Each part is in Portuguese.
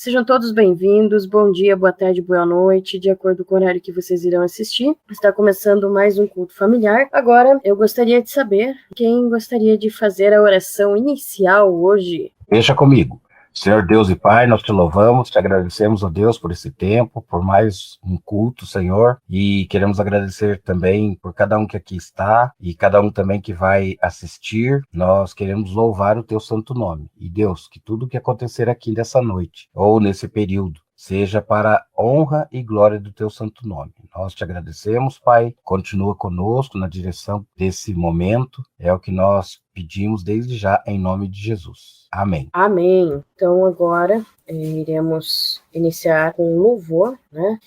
Sejam todos bem-vindos, bom dia, boa tarde, boa noite, de acordo com o horário que vocês irão assistir. Está começando mais um culto familiar. Agora, eu gostaria de saber quem gostaria de fazer a oração inicial hoje. Deixa comigo. Senhor Deus e Pai, nós te louvamos, te agradecemos, ó Deus, por esse tempo, por mais um culto, Senhor, e queremos agradecer também por cada um que aqui está e cada um também que vai assistir. Nós queremos louvar o teu santo nome. E Deus, que tudo que acontecer aqui nessa noite ou nesse período seja para a honra e glória do teu santo nome. Nós te agradecemos, Pai. Continua conosco na direção desse momento. É o que nós pedimos desde já, em nome de Jesus. Amém. Amém. Então agora iremos iniciar com um louvor, né?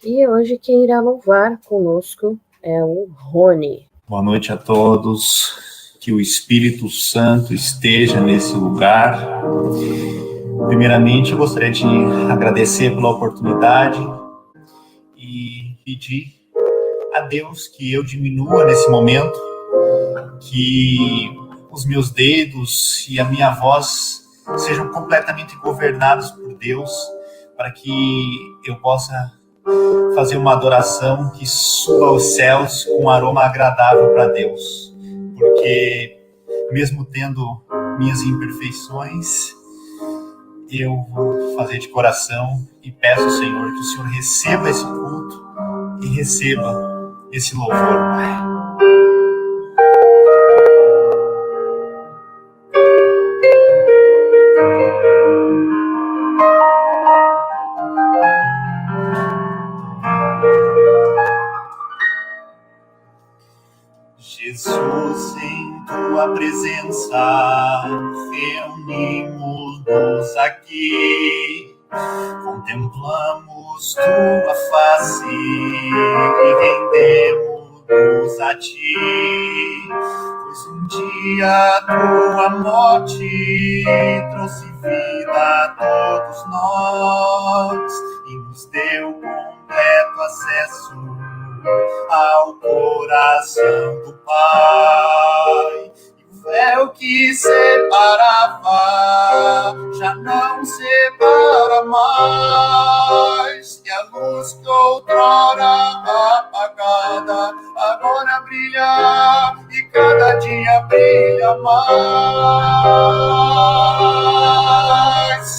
E hoje quem irá louvar conosco é o Rony. Boa noite a todos. Que o Espírito Santo esteja nesse lugar. Primeiramente, eu gostaria de agradecer pela oportunidade e pedir a Deus que eu diminua nesse momento, que os meus dedos e a minha voz sejam completamente governados por Deus, para que eu possa fazer uma adoração que suba aos céus com um aroma agradável para Deus. Porque mesmo tendo minhas imperfeições, eu vou fazer de coração e peço ao Senhor que o Senhor receba esse culto e receba esse louvor, Pai. Jesus, em tua presença, reunimos-nos aqui, contemplamos tua face e rendemos-nos a ti, pois um dia tua morte trouxe vida a todos nós e nos deu completo acesso ao coração do Pai. E o véu que separava já não separa mais, e a luz que outrora apagada agora brilha, e cada dia brilha mais.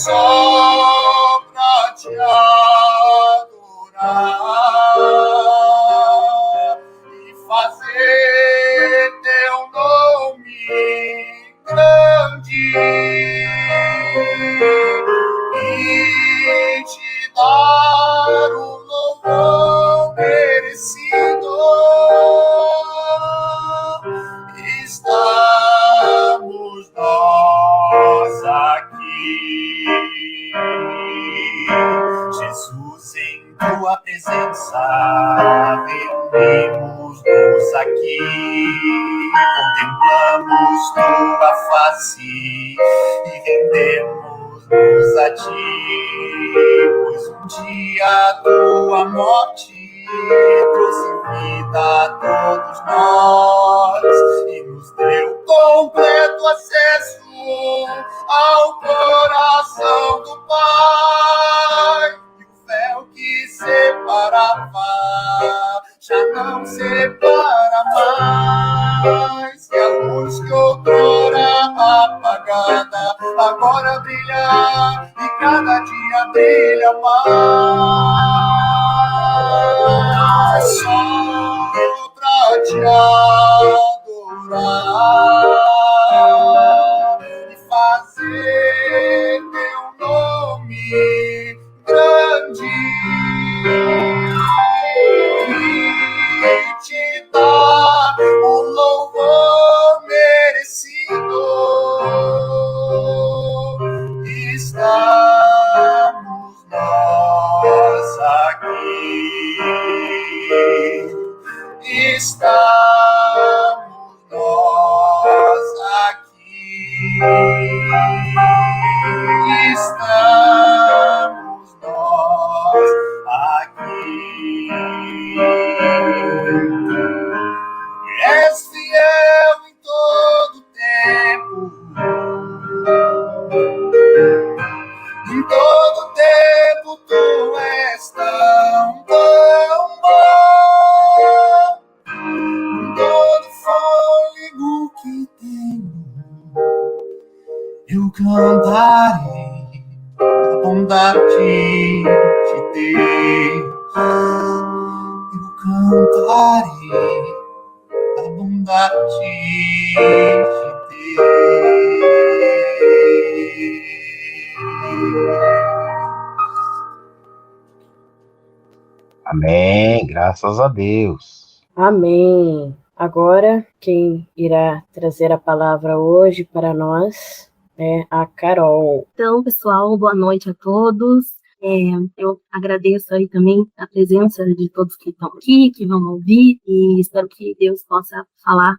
Só pra te adorar e fazer teu nome grande e te dar o louvor merecido. Estamos nós aqui, Jesus, em tua presença, reunimos-nos aqui, contemplamos tua face e rendemos-nos a ti, pois um dia tua morte trouxe vida a todos nós e nos deu completo acesso ao coração do Pai. E o véu que separava já não separa mais, e a luz que outrora apagada agora brilha, e cada dia brilha mais. Só pra te adorar e fazer teu nome grande e te dar o louvor merecido. Estamos nós aqui. Estamos bondade de Deus. Eu cantarei da bondade de Deus. Amém, graças a Deus. Amém. Agora, quem irá trazer a palavra hoje para nós é a Carol. Então, pessoal, boa noite a todos. Eu agradeço aí também a presença de todos que estão aqui, que vão ouvir, e espero que Deus possa falar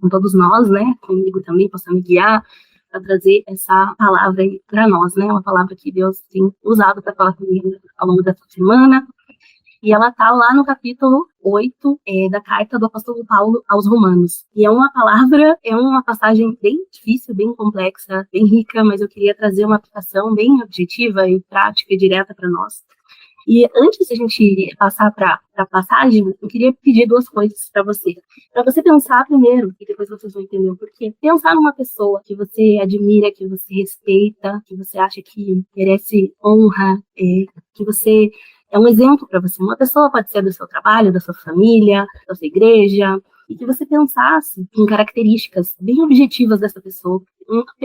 com todos nós, né? Comigo também, possa me guiar para trazer essa palavra aí para nós, né? Uma palavra que Deus tem usado para falar comigo ao longo dessa semana. E ela está lá no capítulo 8 da carta do apóstolo Paulo aos Romanos. E é uma passagem bem difícil, bem complexa, bem rica, mas eu queria trazer uma aplicação bem objetiva e prática e direta para nós. E antes de a gente passar para a passagem, eu queria pedir duas coisas para você. Para você pensar primeiro, e depois vocês vão entender o porquê. Pensar numa pessoa que você admira, que você respeita, que você acha que merece honra, que você é um exemplo para você. Uma pessoa pode ser do seu trabalho, da sua família, da sua igreja, e que você pensasse em características bem objetivas dessa pessoa,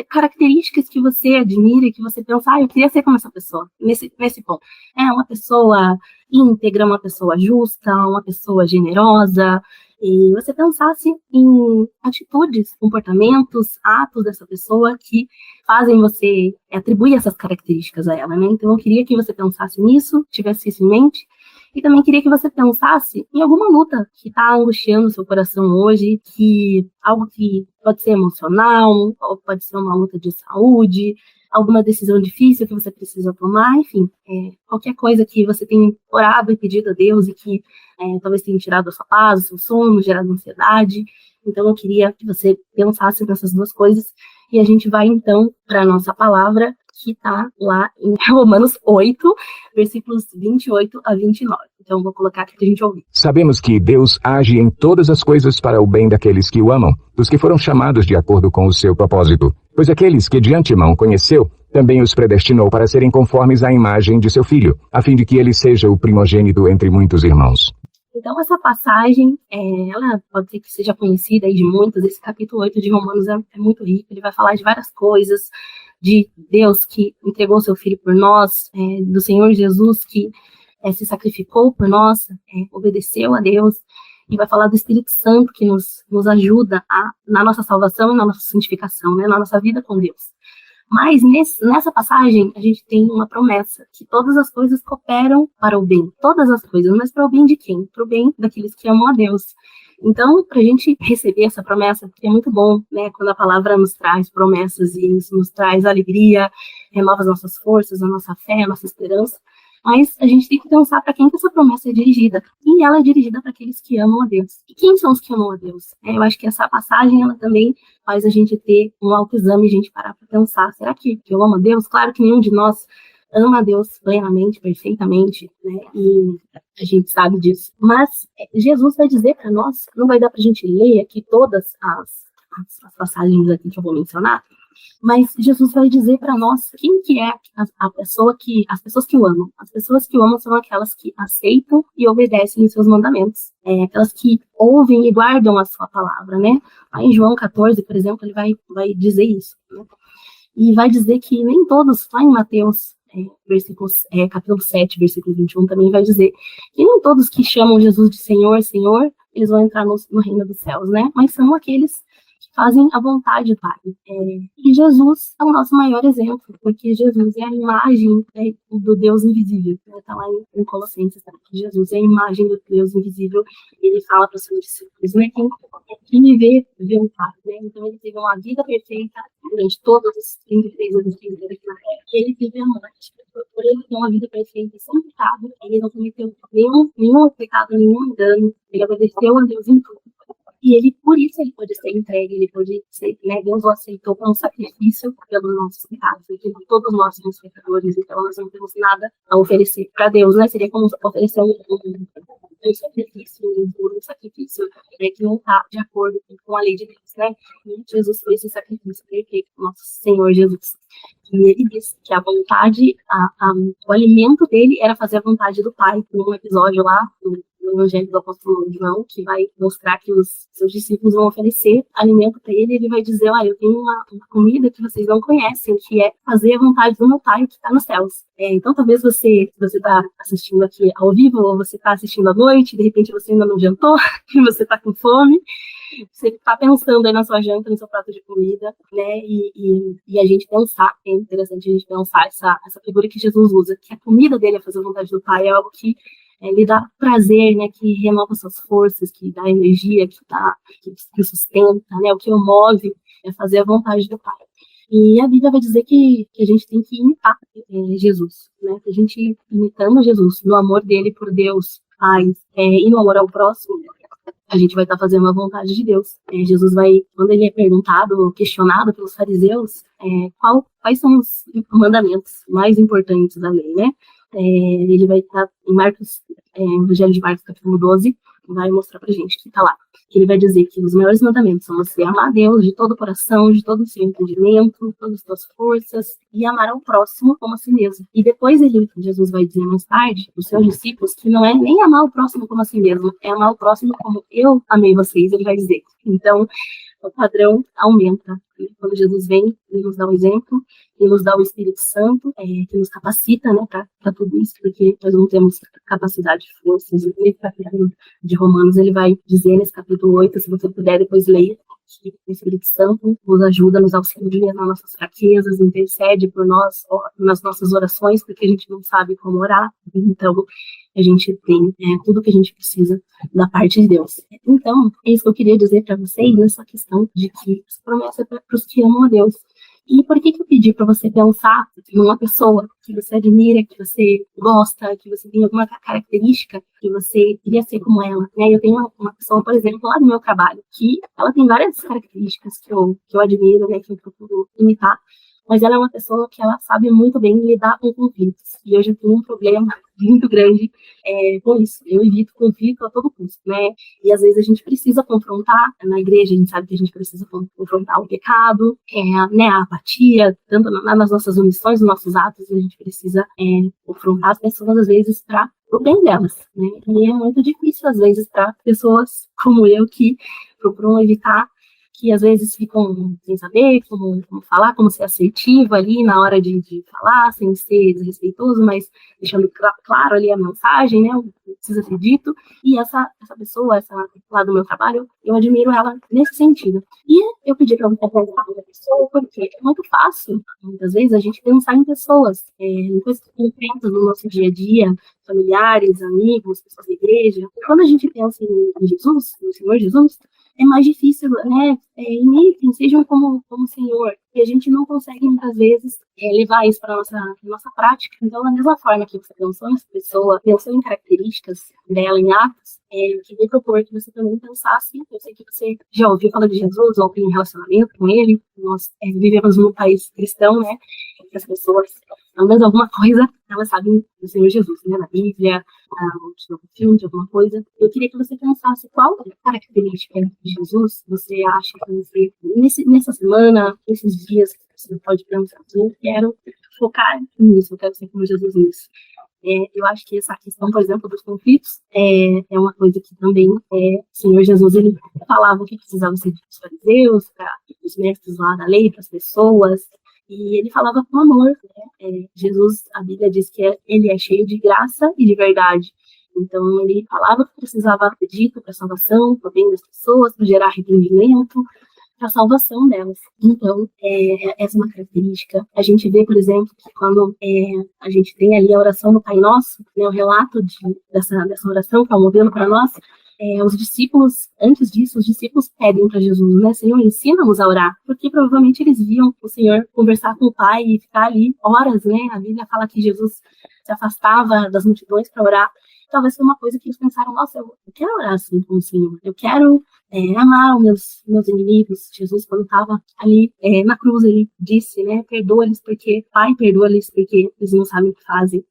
características que você admira e que você pensa, eu queria ser como essa pessoa, nesse ponto. É uma pessoa íntegra, uma pessoa justa, uma pessoa generosa, e você pensasse em atitudes, comportamentos, atos dessa pessoa que fazem você atribuir essas características a ela, né? Então, eu queria que você pensasse nisso, tivesse isso em mente, e também queria que você pensasse em alguma luta que está angustiando o seu coração hoje, algo que pode ser emocional, ou pode ser uma luta de saúde, alguma decisão difícil que você precisa tomar, enfim, qualquer coisa que você tenha orado e pedido a Deus e que talvez tenha tirado a sua paz, o seu sono, gerado ansiedade. Então, eu queria que você pensasse nessas duas coisas e a gente vai, então, para a nossa palavra, que está lá em Romanos 8, versículos 28 a 29. Então, eu vou colocar aqui para a gente ouvir. Sabemos que Deus age em todas as coisas para o bem daqueles que o amam, dos que foram chamados de acordo com o seu propósito. Pois aqueles que de antemão conheceu, também os predestinou para serem conformes à imagem de seu Filho, a fim de que ele seja o primogênito entre muitos irmãos. Então, essa passagem, ela pode ser que seja conhecida aí de muitos. Esse capítulo 8 de Romanos é muito rico, ele vai falar de várias coisas, de Deus que entregou seu Filho por nós, do Senhor Jesus que se sacrificou por nós, obedeceu a Deus, e vai falar do Espírito Santo que nos ajuda na nossa salvação e na nossa santificação, né, na nossa vida com Deus. Mas nessa passagem a gente tem uma promessa, que todas as coisas cooperam para o bem, todas as coisas, mas para o bem de quem? Para o bem daqueles que amam a Deus. Então, para a gente receber essa promessa, porque é muito bom, né, quando a palavra nos traz promessas e isso nos traz alegria, renova as nossas forças, a nossa fé, a nossa esperança, mas a gente tem que pensar para quem que essa promessa é dirigida. E ela é dirigida para aqueles que amam a Deus. E quem são os que amam a Deus? Eu acho que essa passagem, ela também faz a gente ter um autoexame, a gente parar para pensar, será que eu amo a Deus? Claro que nenhum de nós ama a Deus plenamente, perfeitamente, né? E a gente sabe disso. Mas Jesus vai dizer para nós, não vai dar para a gente ler aqui todas as passagens aqui que eu vou mencionar, mas Jesus vai dizer para nós quem que é as pessoas que o amam. As pessoas que o amam são aquelas que aceitam e obedecem os seus mandamentos. Aquelas que ouvem e guardam a sua palavra, né? Aí em João 14, por exemplo, ele vai dizer isso, né? E vai dizer que nem todos, lá em Mateus, capítulo 7, versículo 21, também vai dizer que nem todos que chamam Jesus de Senhor, Senhor, eles vão entrar no reino dos céus, né? Mas são aqueles fazem a vontade do Pai. E Jesus é o nosso maior exemplo, porque Jesus é a imagem do Deus invisível. Está lá em Colossenses, tá? Jesus é a imagem do Deus invisível. Ele fala para os seus discípulos, né? Quem me vê o Pai. Né? Então, ele teve uma vida perfeita durante todos os 33 anos que ele teve aqui na Terra. Ele teve a morte. Por ele ter uma vida perfeita e sem pecado, ele não cometeu nenhum pecado, nenhum engano. Ele obedeceu a Deus em tudo. E ele, por isso, ele pode ser entregue, ele pode ser, né, Deus o aceitou como sacrifício pelos nossos pecados, porque todos nós somos pecadores, então nós não temos nada a oferecer para Deus, né? Seria como oferecer um sacrifício que não está de acordo com a lei de Deus, né? E Jesus foi esse sacrifício perfeito, nosso Senhor Jesus. E ele diz que a vontade, o alimento dele era fazer a vontade do Pai. Tem um episódio lá no Evangelho do Apóstolo João que vai mostrar que os seus discípulos vão oferecer alimento para ele, e ele vai dizer, eu tenho uma comida que vocês não conhecem, que é fazer a vontade do meu Pai que está nos céus. Então talvez você está assistindo aqui ao vivo, ou você está assistindo à noite, de repente você ainda não jantou, e você está com fome, você está pensando aí na sua janta, no seu prato de comida, né, e a gente pensar, é interessante a gente pensar essa figura que Jesus usa, que a comida dele é fazer a vontade do Pai, é algo que lhe dá prazer, né, que renova suas forças, que dá energia, que sustenta, né, o que o move é fazer a vontade do Pai. E a Bíblia vai dizer que a gente tem que imitar Jesus, né, que a gente imitando Jesus, no amor dele por Deus, Pai, e no amor ao próximo, a gente vai estar fazendo a vontade de Deus. Jesus vai, quando ele é perguntado, questionado pelos fariseus, quais são os mandamentos mais importantes da lei, né? Ele vai estar em Marcos, Evangelho de Marcos, capítulo 12, vai mostrar pra gente que tá lá. Que ele vai dizer que os maiores mandamentos são você amar a Deus de todo o coração, de todo o seu entendimento, de todas as suas forças, e amar ao próximo como a si mesmo. E depois Jesus vai dizer mais tarde, os seus discípulos, que não é nem amar o próximo como a si mesmo, é amar o próximo como eu amei vocês, ele vai dizer. Então, o padrão aumenta. Quando Jesus vem, ele nos dá o exemplo, ele nos dá o Espírito Santo, que nos capacita, né, para tudo isso, porque nós não temos capacidade, forças. E nesse capítulo de Romanos, ele vai dizer nesse capítulo 8, se você puder depois ler, que o Espírito Santo nos ajuda, nos auxilia nas nossas fraquezas, intercede por nós, nas nossas orações, porque a gente não sabe como orar. Então, a gente tem tudo que a gente precisa da parte de Deus. Então, é isso que eu queria dizer para vocês nessa questão de que essa promessa é para os que amam a Deus. E por que eu pedi para você pensar numa pessoa que você admira, que você gosta, que você tem alguma característica que você queria ser como ela, né? Eu tenho uma pessoa, por exemplo, lá do meu trabalho, que ela tem várias características que eu admiro, né, que eu procuro imitar, mas ela é uma pessoa que ela sabe muito bem lidar com conflitos. E hoje eu tenho um problema muito grande com isso. Eu evito conflito a todo custo, né? E às vezes a gente precisa confrontar, na igreja a gente sabe que a gente precisa confrontar o pecado, né, a apatia, tanto nas nossas omissões, nos nossos atos, a gente precisa confrontar as pessoas às vezes para o bem delas, né? E é muito difícil às vezes para pessoas como eu que procuram evitar, que às vezes ficam sem saber como falar, como ser assertivo ali na hora de falar, sem ser desrespeitoso, mas deixando claro ali a mensagem, né, o que precisa ser dito. E essa pessoa, essa lá do meu trabalho, eu admiro ela nesse sentido. E eu pedi para você pensar na pessoa, porque é muito fácil, muitas vezes, a gente pensar em pessoas, em coisas concretas no nosso dia a dia, familiares, amigos, pessoas da igreja. E quando a gente pensa em Jesus, no Senhor Jesus, é mais difícil, né, imitem, sejam como o Senhor, e a gente não consegue, muitas vezes, levar isso para a nossa prática. Então, da mesma forma que você pensou nessa pessoa, pensou em características dela, em atos, eu queria propor que você também pensasse, eu sei que você já ouviu falar de Jesus, ou tem um relacionamento com ele, nós vivemos num país cristão, né, que as pessoas, pelo menos alguma coisa, elas sabem do Senhor Jesus, né, na Bíblia, no filme, de alguma coisa. Eu queria que você pensasse qual característica de Jesus você acha que você, nessa semana, nesses dias, você pode pensar, eu quero focar nisso, eu quero ser como Jesus nisso. Eu acho que essa questão, por exemplo, dos conflitos é uma coisa que também o Senhor Jesus, ele falava o que precisava ser dos fariseus, para os mestres lá da lei, para as pessoas, e ele falava com amor, né? Jesus, a Bíblia diz que ele é cheio de graça e de verdade. Então, ele falava que precisava ser dito para a salvação, para o bem das pessoas, para gerar arrependimento, para a salvação delas. Então, essa é uma característica. A gente vê, por exemplo, que quando a gente tem ali a oração do Pai Nosso, né, o relato dessa oração, que é um modelo para nós, os discípulos, antes disso, os discípulos pedem para Jesus, né, Senhor, ensina-nos a orar, porque provavelmente eles viam o Senhor conversar com o Pai e ficar ali horas, né, a Bíblia fala que Jesus se afastava das multidões para orar. Talvez foi uma coisa que eles pensaram, nossa, eu quero orar assim com o Senhor, eu quero amar os meus inimigos. Jesus, quando estava ali na cruz, ele disse, né, perdoa-lhes porque, Pai, perdoa-lhes porque eles não sabem o que fazem.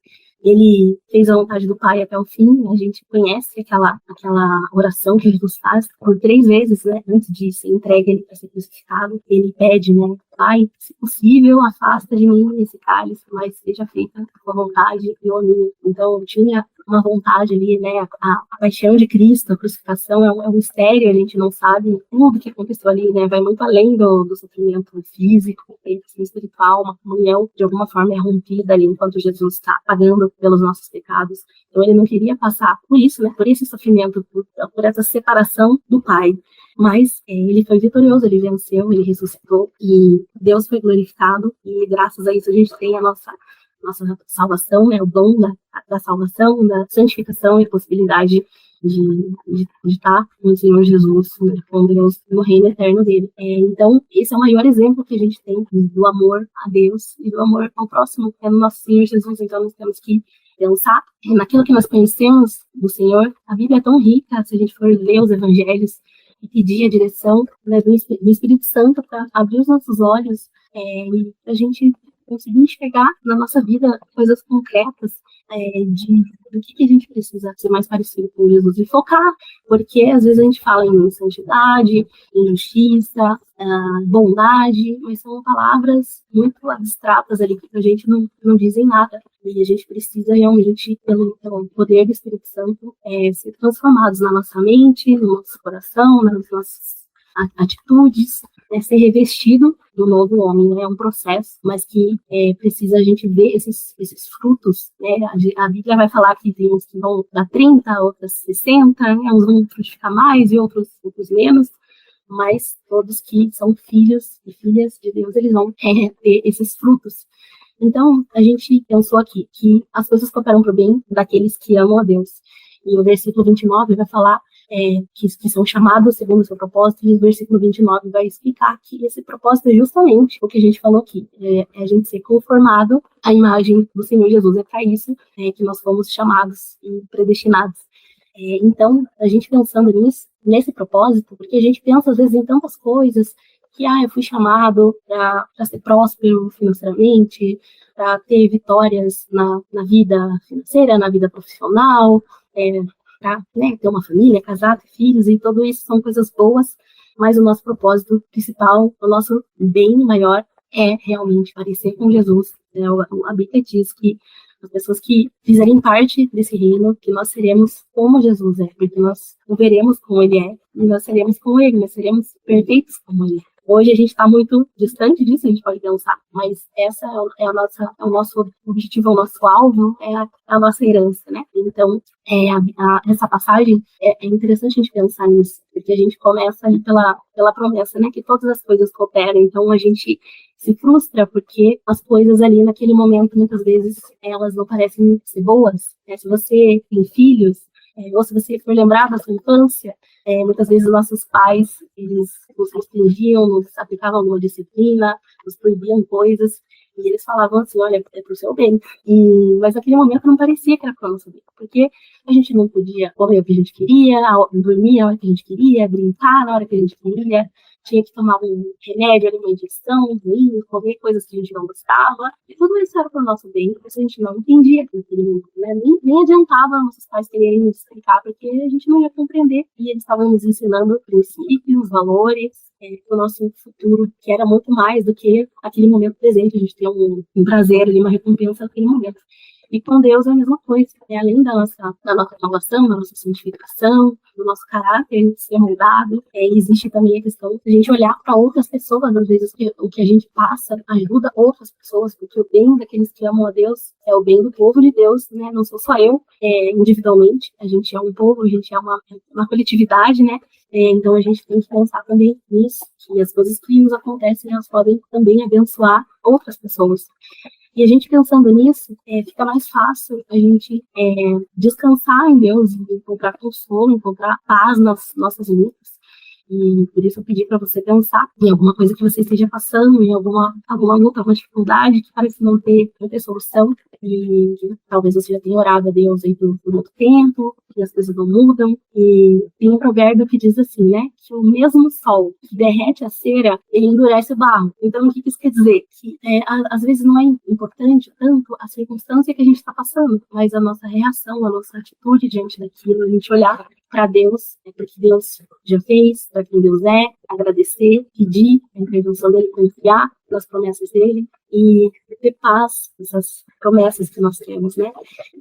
ele fez a vontade do Pai até o fim. A gente conhece aquela oração que Jesus faz por 3 vezes, né, antes de ser entregue ele para ser crucificado. Ele pede, né, Pai, se possível, afasta de mim esse cálice, mas seja feita a tua vontade e a minha. Então, tinha uma vontade ali, né, a paixão de Cristo, a crucificação é um mistério, a gente não sabe tudo que aconteceu ali, né, vai muito além do sofrimento físico, espiritual, uma comunhão de alguma forma é rompida ali enquanto Jesus está pagando pelos nossos pecados. Então, ele não queria passar por isso, né, por esse sofrimento, por essa separação do Pai. Mas ele foi vitorioso, ele venceu, ele ressuscitou e Deus foi glorificado, e graças a isso a gente tem a nossa salvação, né, o dom da salvação, da santificação e a possibilidade de estar com o Senhor Jesus, né, com Deus no reino eterno dele. Então, esse é o maior exemplo que a gente tem do amor a Deus e do amor ao próximo, que é no nosso Senhor Jesus. Então, nós temos que pensar naquilo que nós conhecemos do Senhor. A Bíblia é tão rica, se a gente for ler os evangelhos, e pedir a direção, né, do Espírito Santo para abrir os nossos olhos e a gente conseguir enxergar na nossa vida coisas concretas do que a gente precisa ser mais parecido com Jesus e focar, porque às vezes a gente fala em santidade, em justiça, bondade, mas são palavras muito abstratas ali que a gente não dizem nada. E a gente precisa realmente, pelo poder do Espírito Santo, ser transformados na nossa mente, no nosso coração, nas nossas atitudes, ser revestido do novo homem. É um processo, mas que precisa a gente ver esses frutos, né? A Bíblia vai falar que tem uns que vão dar 30, outras 60, né? Uns vão frutificar mais e outros menos, mas todos que são filhos e filhas de Deus, eles vão ter esses frutos. Então, a gente pensou aqui que as coisas cooperam para o bem daqueles que amam a Deus. E o versículo 29 vai falar que são chamados segundo o seu propósito, e o versículo 29 vai explicar que esse propósito é justamente o que a gente falou aqui, a gente ser conformado à imagem do Senhor Jesus. É para isso que nós fomos chamados e predestinados. Então, a gente pensando nesse propósito, porque a gente pensa às vezes em tantas coisas, que eu fui chamado para ser próspero financeiramente, para ter vitórias na vida financeira, na vida profissional, para ter uma família, casar, ter filhos, e tudo isso são coisas boas, mas o nosso propósito principal, o nosso bem maior é realmente parecer com Jesus. A Bíblia diz que as pessoas que fizerem parte desse reino, que nós seremos como Jesus é, porque nós o veremos como ele é, e nós seremos como ele, nós seremos perfeitos como ele é. Hoje a gente está muito distante disso, a gente pode pensar, mas essa é o nosso objetivo, o nosso alvo, é a nossa herança, né? Então, essa passagem, é interessante a gente pensar nisso, porque a gente começa ali pela promessa, né? Que todas as coisas cooperam, então a gente se frustra porque as coisas ali naquele momento, muitas vezes, elas não parecem ser boas, né? Se você tem filhos, ou se você for lembrar da sua infância, muitas vezes os nossos pais, eles nos restringiam, nos aplicavam alguma disciplina, nos proibiam coisas, e eles falavam assim, olha, é pro seu bem. Mas naquele momento não parecia que era pro nosso bem, porque a gente não podia comer o que a gente queria, dormir a hora que a gente queria, brincar na hora que a gente queria, tinha que tomar um remédio, uma injeção, um vinho, comer coisas que a gente não gostava, e tudo isso era para o nosso bem, porque a gente não entendia naquele momento, né? Nem adiantava nossos pais quererem nos explicar, porque a gente não ia compreender, e eles estavam nos ensinando princípios, valores, para o nosso futuro, que era muito mais do que aquele momento presente, a gente tem um prazer ali, uma recompensa naquele momento. E com Deus é a mesma coisa, além da nossa salvação, da nossa santificação, do nosso caráter ser moldado, existe também a questão de a gente olhar para outras pessoas, às vezes o que a gente passa ajuda outras pessoas, porque o bem daqueles que amam a Deus é o bem do povo de Deus, né? Não sou só eu, individualmente, a gente é um povo, a gente é uma coletividade, né? Então a gente tem que pensar também nisso, que as coisas que nos acontecem, elas podem também abençoar outras pessoas. E a gente pensando nisso, fica mais fácil a gente descansar em Deus, encontrar consolo, encontrar paz nas nossas lutas. E por isso eu pedi para você pensar em alguma coisa que você esteja passando, em alguma luta, alguma dificuldade que parece não ter solução. E talvez você já tenha orado a Deus aí por muito tempo, que as coisas não mudam. E tem um provérbio que diz assim, né? Que o mesmo sol que derrete a cera, ele endurece o barro. Então, o que isso quer dizer? Que às vezes não é importante tanto a circunstância que a gente está passando, mas a nossa reação, a nossa atitude diante daquilo, a gente olhar para Deus, porque Deus já fez, para quem Deus é, agradecer, pedir a intervenção dele, confiar nas promessas dele e ter paz nessas promessas que nós temos, né?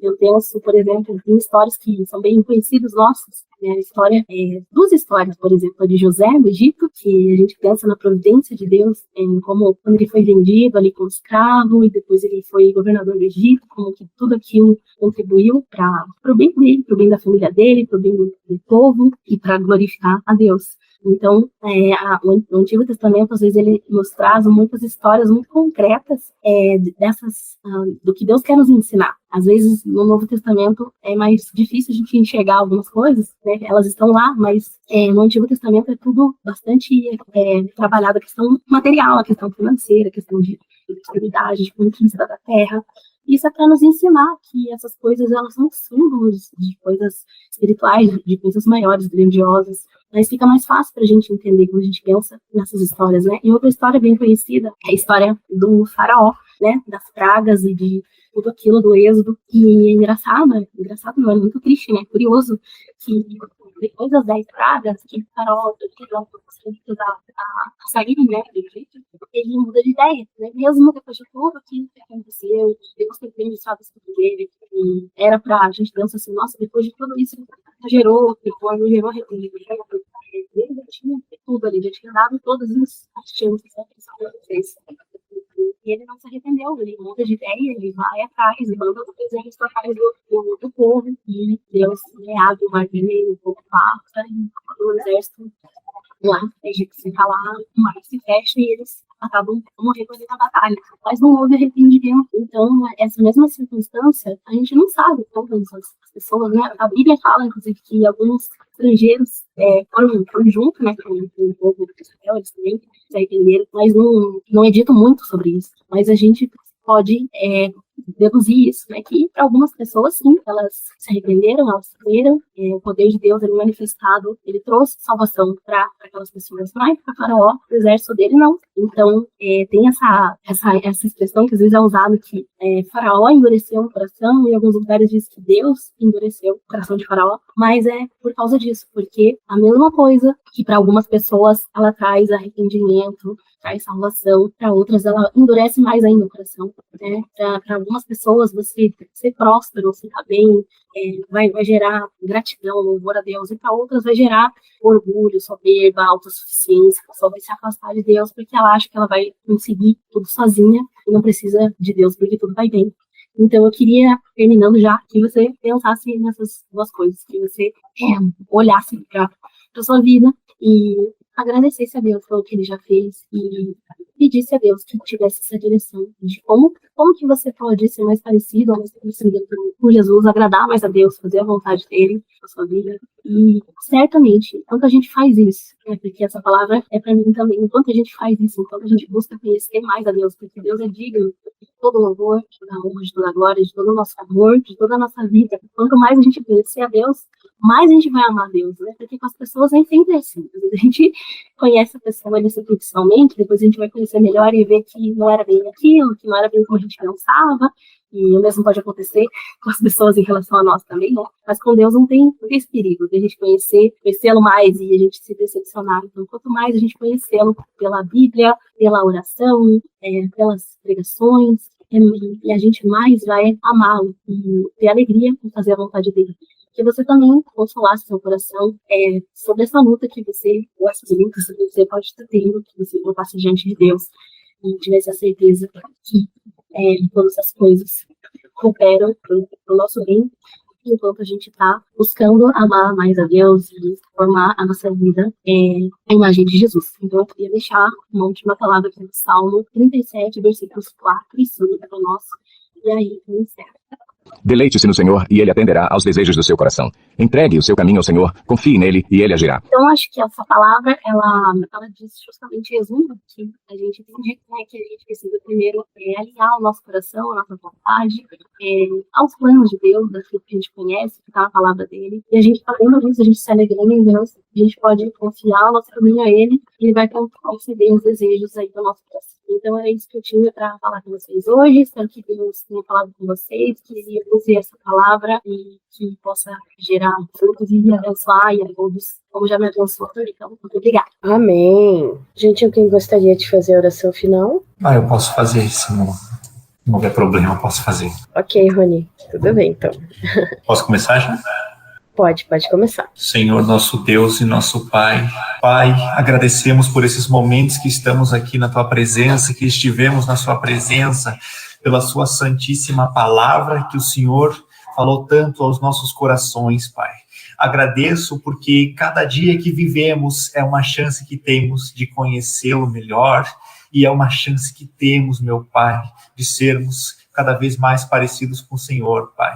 Eu penso, por exemplo, em histórias que são bem conhecidas nossas, né? A história, duas histórias, por exemplo, a de José no Egito, que a gente pensa na providência de Deus, como quando ele foi vendido ali como escravo e depois ele foi governador do Egito, como que tudo aquilo contribuiu para o bem dele, para o bem da família dele, para o bem do povo e para glorificar a Deus. Então, o Antigo Testamento, às vezes, ele nos traz muitas histórias muito concretas do que Deus quer nos ensinar. Às vezes, no Novo Testamento, é mais difícil a gente enxergar algumas coisas, né? Elas estão lá, mas no Antigo Testamento é tudo bastante trabalhado, a questão material, a questão financeira, a questão de prosperidade, de conquista da terra. Isso é para nos ensinar que essas coisas, elas são símbolos de coisas espirituais, de coisas maiores, grandiosas. Mas fica mais fácil para a gente entender quando a gente pensa nessas histórias, né? E outra história bem conhecida é a história do faraó, né? Das pragas e de tudo aquilo do êxodo. E é engraçado não, é muito triste, né? Curioso que depois das 10 pragas, que o faraó a saírem, né, do Egito, ele muda de ideia, né? Mesmo depois de tudo aquilo que aconteceu, Deus tem mostrado isso para ele, e era para a gente pensar assim, nossa, depois de tudo isso, gerou arrependimento, ele já tinha tudo ali, já tinha dado todas as chances, né, que ele fez. E ele não se arrependeu, ele muda de ideia, ele vai atrás, ele manda os presentes para trás do povo, e Deus abre o mar vermelho, o povo passa, e o exército lá, egípcio fica lá, o mar se fecha e eles acabam morrendo ali na batalha. Mas não houve arrependimento. Então, essa mesma circunstância, a gente não sabe todas as pessoas, né? A Bíblia fala, inclusive, que alguns estrangeiros foram junto, né, com o povo de Israel, eles também se arrependeram, mas não é dito muito sobre isso. Mas a gente pode deduzir isso, né, que para algumas pessoas, sim, elas se arrependeram, elas creram, o poder de Deus ele manifestado, ele trouxe salvação para aquelas pessoas, mas para Faraó, o exército dele não. Então, tem essa expressão que às vezes é usada que Faraó endureceu o coração, e em alguns lugares diz que Deus endureceu o coração de Faraó, mas é por causa disso, porque a mesma coisa que para algumas pessoas ela traz arrependimento, traz salvação, para outras ela endurece mais ainda o coração, né? Para algumas pessoas você ser próspero, você estar bem, vai gerar gratidão, louvor a Deus, e para outras vai gerar orgulho, soberba, autossuficiência, a pessoa vai se afastar de Deus porque ela acha que ela vai conseguir tudo sozinha e não precisa de Deus porque tudo vai bem. Então eu queria, terminando já, que você pensasse nessas duas coisas, que você olhasse para a sua vida e agradecesse a Deus pelo que ele já fez e pedisse a Deus que tivesse essa direção de como que você pode ser mais parecido ou mais parecido com Jesus, agradar mais a Deus, fazer a vontade dele na sua vida. E certamente, enquanto a gente faz isso, porque essa palavra é para mim também, enquanto a gente faz isso, enquanto a gente busca conhecer mais a Deus, porque Deus é digno de todo o louvor, de toda a honra, de toda a glória, de todo o nosso amor, de toda a nossa vida. Quanto mais a gente conhecer a Deus, mais a gente vai amar a Deus, né? Porque com as pessoas nem sempre é assim. Às vezes a gente conhece a pessoa ali superficialmente, depois a gente vai conhecer melhor e ver que não era bem aquilo, que não era bem como a gente pensava, e o mesmo pode acontecer com as pessoas em relação a nós também, né? Mas com Deus não tem esse perigo de a gente conhecê-lo mais e a gente se decepcionar. Então, quanto mais a gente conhecê-lo pela Bíblia, pela oração, pelas pregações, e a gente mais vai amá-lo e ter alegria em fazer a vontade dele. Que você também consolasse seu coração sobre essa luta que você, ou essas lutas que você pode estar tendo, que você colocasse diante de Deus e tivesse a certeza que todas as coisas cooperam para o nosso bem, enquanto a gente está buscando amar mais a Deus e formar a nossa vida à imagem de Jesus. Então, eu queria deixar uma última palavra aqui no Salmo 37, versículos 4 e 5 para nós, e aí eu encerro. Deleite-se no Senhor e Ele atenderá aos desejos do seu coração. Entregue o seu caminho ao Senhor, confie nele e Ele agirá. Então, acho que essa palavra, ela diz justamente, resume que a gente entende, né, que a gente precisa primeiro alinhar o nosso coração, a nossa vontade, aos planos de Deus, daquilo que a gente conhece, que está na palavra dele. E a gente, fazendo isso, a gente se alegrando em Deus, a gente pode confiar o nosso caminho a Ele, e Ele vai conceder os desejos aí do nosso coração. Então, é isso que eu tinha para falar com vocês hoje. Espero que Deus tenha falado com vocês, que Ele use essa palavra e que possa gerar frutos e me abençoar e a todos, como já me abençoou. Então, muito obrigada. Amém. Gente, alguém gostaria de fazer a oração final? Eu posso fazer, se não houver problema, eu posso fazer. Ok, Rony. Tudo bem, então. Posso começar já? Pode começar. Senhor, nosso Deus e nosso Pai, agradecemos por esses momentos que estamos aqui na Tua presença, que estivemos na Sua presença, pela Sua santíssima palavra que o Senhor falou tanto aos nossos corações, Pai. Agradeço porque cada dia que vivemos é uma chance que temos de conhecê-lo melhor e é uma chance que temos, meu Pai, de sermos cada vez mais parecidos com o Senhor, Pai.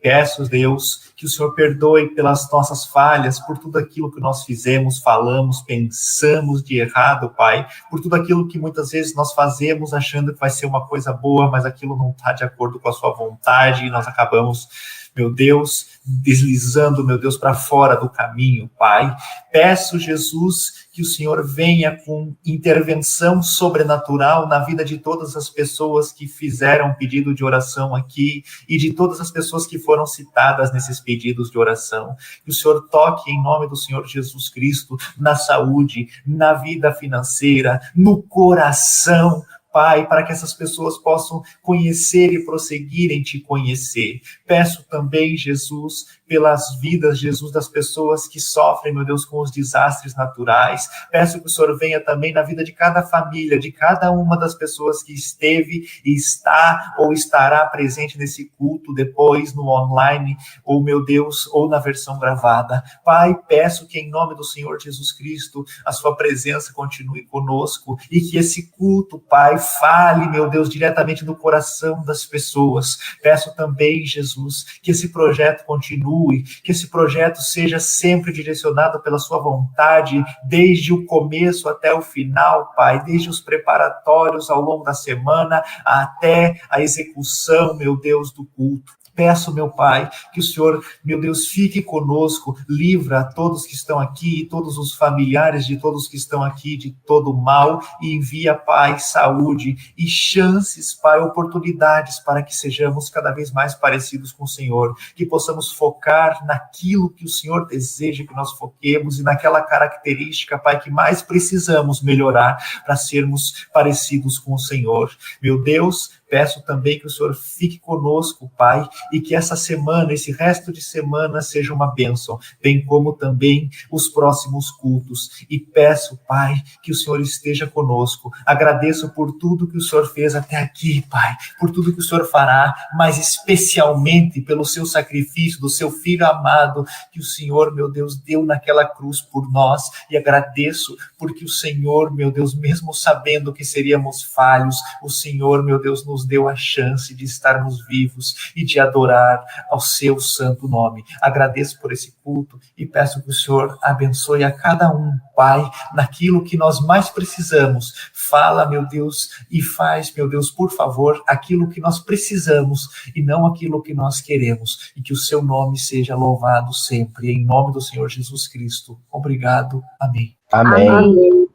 Peço, Deus, que o Senhor perdoe pelas nossas falhas, por tudo aquilo que nós fizemos, falamos, pensamos de errado, Pai, por tudo aquilo que muitas vezes nós fazemos achando que vai ser uma coisa boa, mas aquilo não está de acordo com a sua vontade e nós acabamos, meu Deus, deslizando, meu Deus, para fora do caminho, Pai. Peço, Jesus, que o Senhor venha com intervenção sobrenatural na vida de todas as pessoas que fizeram pedido de oração aqui e de todas as pessoas que foram citadas nesses pedidos de oração. Que o Senhor toque em nome do Senhor Jesus Cristo na saúde, na vida financeira, no coração, Pai, para que essas pessoas possam conhecer e prosseguir em Te conhecer. Peço também, Jesus, pelas vidas, Jesus, das pessoas que sofrem, meu Deus, com os desastres naturais. Peço que o Senhor venha também na vida de cada família, de cada uma das pessoas que esteve e está ou estará presente nesse culto, depois no online, ou, meu Deus, ou na versão gravada. Pai, peço que em nome do Senhor Jesus Cristo, a sua presença continue conosco e que esse culto, Pai, fale, meu Deus, diretamente no coração das pessoas. Peço também, Jesus, que esse projeto continue, que esse projeto seja sempre direcionado pela sua vontade, desde o começo até o final, Pai, desde os preparatórios ao longo da semana até a execução, meu Deus, do culto. Peço, meu Pai, que o Senhor, meu Deus, fique conosco, livra a todos que estão aqui, todos os familiares de todos que estão aqui, de todo mal, e envia, Pai, saúde e chances, Pai, oportunidades para que sejamos cada vez mais parecidos com o Senhor, que possamos focar naquilo que o Senhor deseja que nós foquemos e naquela característica, Pai, que mais precisamos melhorar para sermos parecidos com o Senhor. Meu Deus, peço também que o Senhor fique conosco, Pai, e que essa semana, esse resto de semana seja uma bênção, bem como também os próximos cultos. E peço, Pai, que o Senhor esteja conosco. Agradeço por tudo que o Senhor fez até aqui, Pai, por tudo que o Senhor fará, mas especialmente pelo seu sacrifício, do seu Filho amado, que o Senhor, meu Deus, deu naquela cruz por nós. E agradeço porque o Senhor, meu Deus, mesmo sabendo que seríamos falhos, o Senhor, meu Deus, nos deu a chance de estarmos vivos e de adorar ao seu santo nome. Agradeço por esse culto e peço que o Senhor abençoe a cada um, Pai, naquilo que nós mais precisamos. Fala, meu Deus, e faz, meu Deus, por favor, aquilo que nós precisamos e não aquilo que nós queremos. E que o seu nome seja louvado sempre. Em nome do Senhor Jesus Cristo. Obrigado. Amém. Amém. Amém.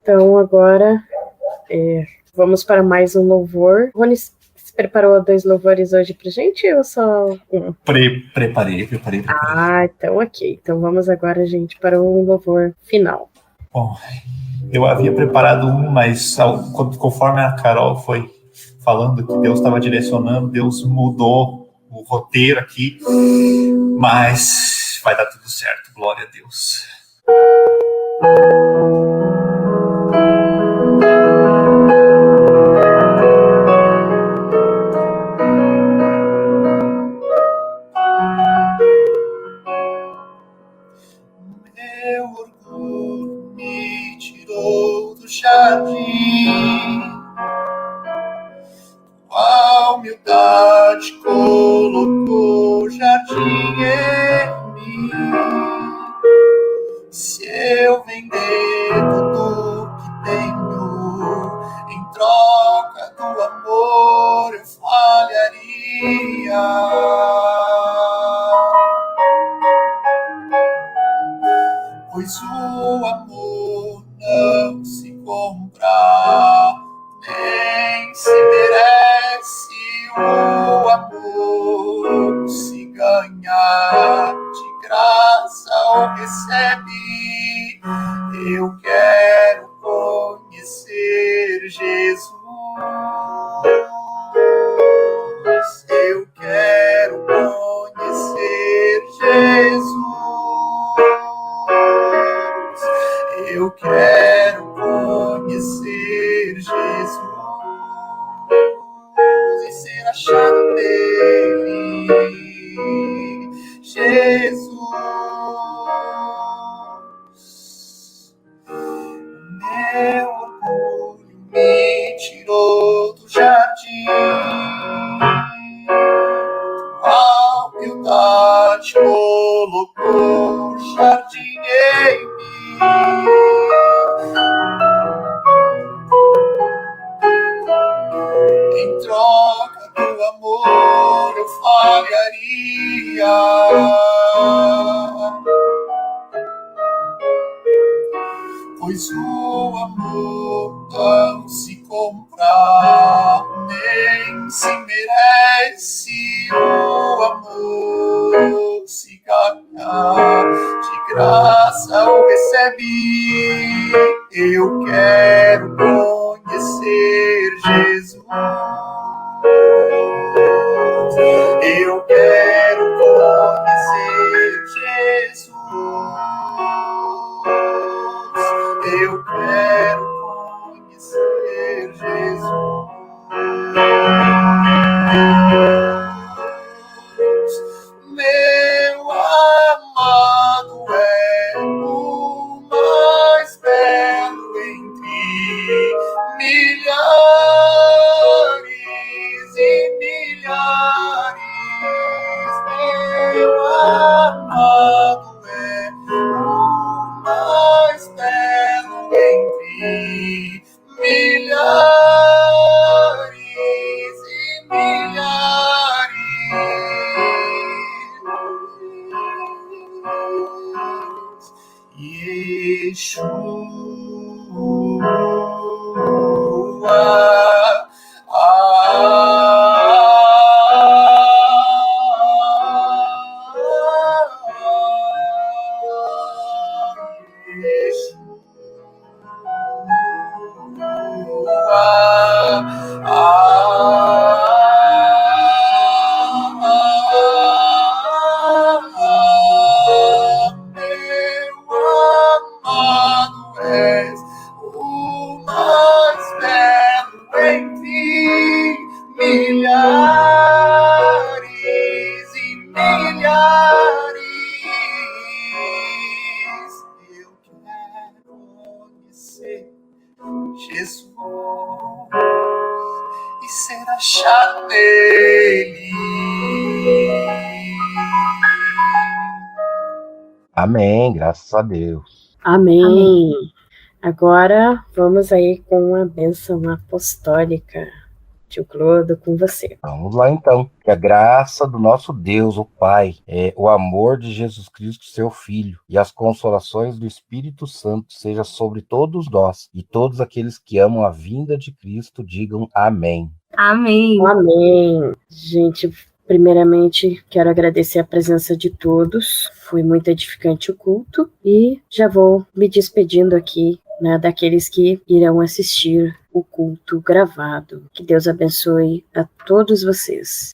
Então, agora... vamos para mais um louvor. Rony, você preparou 2 louvores hoje pra gente ou só um? Preparei. Então ok. Então vamos agora, gente, para um louvor final. Bom, eu havia preparado um, mas conforme a Carol foi falando que Deus estava direcionando, Deus mudou o roteiro aqui, mas vai dar tudo certo, glória a Deus. Jardim, tua humildade colocou pois o amor não se compra, nem se merece. O amor se ganha, de graça ou recebe. Eu quero conhecer Jesus. Eu quero conhecer Jesus. Eu quero conhecer Jesus e ser achado nele, Jesus. Meu orgulho me tirou do jardim, a humildade colocou o jardim em mim. Em troca do amor eu falharia, pois o amor não se compra, nem se merece. O amor se ganha, de graça o recebe. Eu quero conhecer Jesus. Eu quero conhecer Jesus. Eu quero conhecer Jesus. Meu amado é o mais belo entre milhares e milhares. Meu amado é o mais belo entre milhares e milhares. Yeshua, Jesus e ser achado nele. Amém, graças a Deus. Amém. Amém. Agora vamos aí com a bênção apostólica. Tio Clodo, com você. Vamos lá então. Que a graça do nosso Deus, o Pai, o amor de Jesus Cristo, seu Filho, e as consolações do Espírito Santo seja sobre todos nós e todos aqueles que amam a vinda de Cristo, digam amém. Amém. Amém. Gente, primeiramente quero agradecer a presença de todos. Foi muito edificante o culto e já vou me despedindo aqui, né, daqueles que irão assistir o culto gravado. Que Deus abençoe a todos vocês.